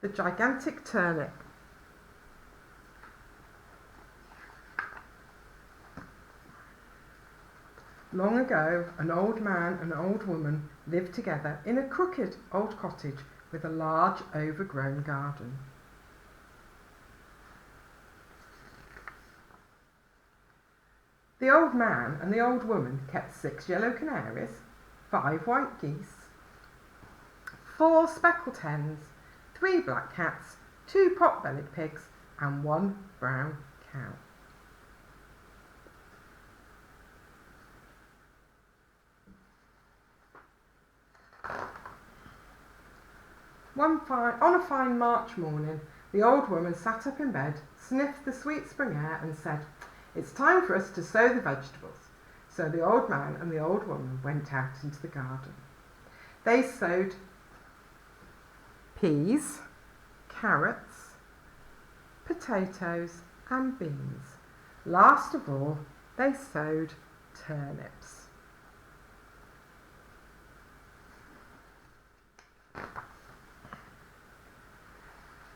The Gigantic Turnip. Long ago, an old man and an old woman lived together in a crooked old cottage with a large overgrown garden. The old man and the old woman kept 6 yellow canaries, 5 white geese, 4 speckled hens, 3 black cats, 2 pot-bellied pigs and 1 brown cow. On a fine March morning, the old woman sat up in bed, sniffed the sweet spring air and said, "It's time for us to sow the vegetables." So the old man and the old woman went out into the garden. They sowed peas, carrots, potatoes and beans. Last of all, they sowed turnips.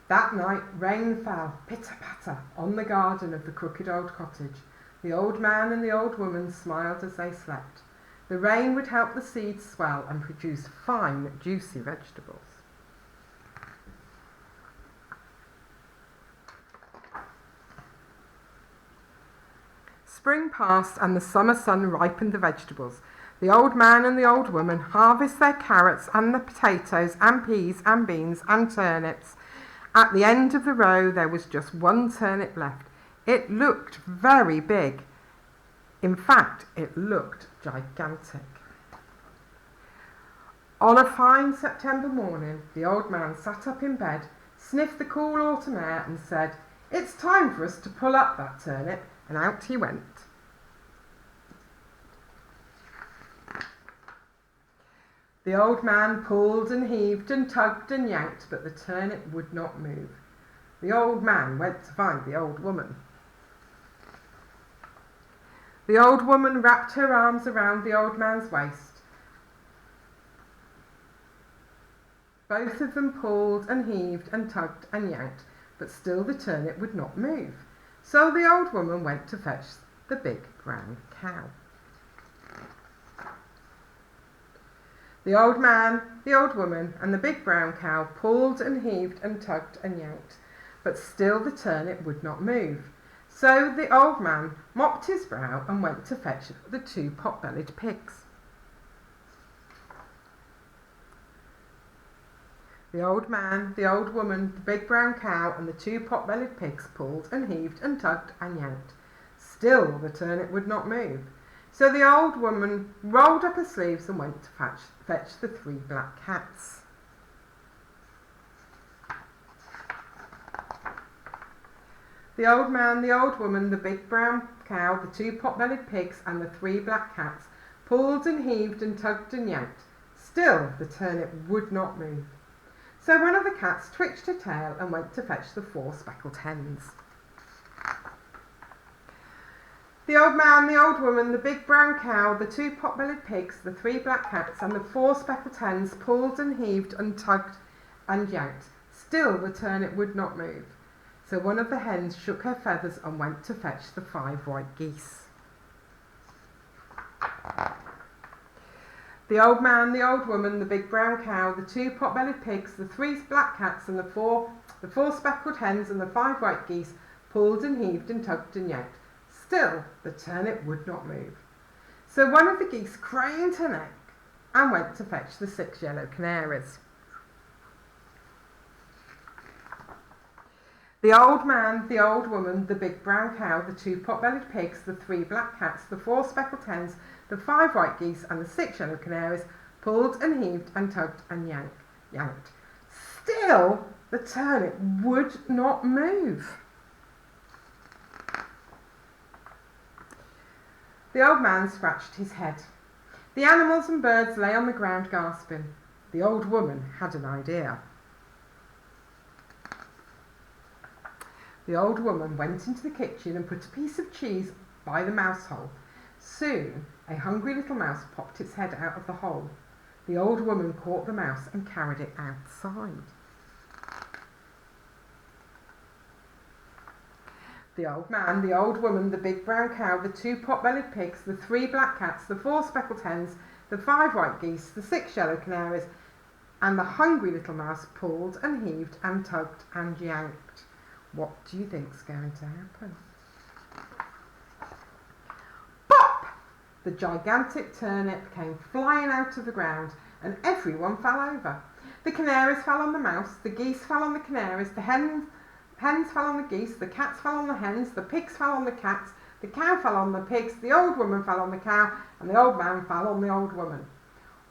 That night rain fell, pitter-patter, on the garden of the crooked old cottage. The old man and the old woman smiled as they slept. The rain would help the seeds swell and produce fine, juicy vegetables. Spring passed and the summer sun ripened the vegetables. The old man and the old woman harvested their carrots and the potatoes and peas and beans and turnips. At the end of the row there was just 1 turnip left. It looked very big. In fact, it looked gigantic. On a fine September morning, the old man sat up in bed, sniffed the cool autumn air and said, "It's time for us to pull up that turnip," and out he went. The old man pulled and heaved and tugged and yanked, but the turnip would not move. The old man went to find the old woman. The old woman wrapped her arms around the old man's waist. Both of them pulled and heaved and tugged and yanked, but still the turnip would not move. So the old woman went to fetch the big brown cow. The old man, the old woman and the big brown cow pulled and heaved and tugged and yanked, but still the turnip would not move. So the old man mopped his brow and went to fetch the 2 pot-bellied pigs. The old man, the old woman, the big brown cow and the 2 pot-bellied pigs pulled and heaved and tugged and yanked. Still the turnip would not move. So the old woman rolled up her sleeves and went to fetch the 3 black cats. The old man, the old woman, the big brown cow, the 2 pot-bellied pigs and the 3 black cats pulled and heaved and tugged and yanked. Still the turnip would not move. So one of the cats twitched her tail and went to fetch the 4 speckled hens. The old man, the old woman, the big brown cow, the 2 pot-bellied pigs, the 3 black cats and the 4 speckled hens pulled and heaved and tugged and yanked. Still the turnip would not move. So one of the hens shook her feathers and went to fetch the 5 white geese. The old man, the old woman, the big brown cow, the 2 pot-bellied pigs, the 3 black cats and the 4 speckled hens and the 5 white geese pulled and heaved and tugged and yanked. Still the turnip would not move. So one of the geese craned her neck and went to fetch the 6 yellow canaries. The old man, the old woman, the big brown cow, the 2 pot-bellied pigs, the 3 black cats, the 4 speckled hens, the 5 white geese and the 6 yellow canaries pulled and heaved and tugged and yanked. Still the turnip would not move. The old man scratched his head. The animals and birds lay on the ground gasping. The old woman had an idea. The old woman went into the kitchen and put a piece of cheese by the mouse hole. Soon a hungry little mouse popped its head out of the hole. The old woman caught the mouse and carried it outside. The old man, the old woman, the big brown cow, the 2 pot-bellied pigs, the 3 black cats, the 4 speckled hens, the 5 white geese, the 6 yellow canaries, and the hungry little mouse pulled and heaved and tugged and yanked. What do you think's going to happen? Pop! The gigantic turnip came flying out of the ground, and everyone fell over. The canaries fell on the mouse, the geese fell on the canaries, the hens fell on the geese, the cats fell on the hens, the pigs fell on the cats, the cow fell on the pigs, the old woman fell on the cow, and the old man fell on the old woman.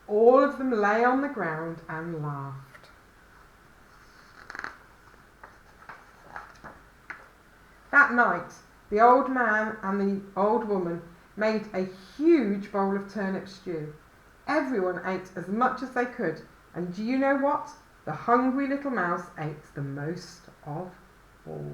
All of them lay on the ground and laughed. That night, the old man and the old woman made a huge bowl of turnip stew. Everyone ate as much as they could, and do you know what? The hungry little mouse ate the most of all.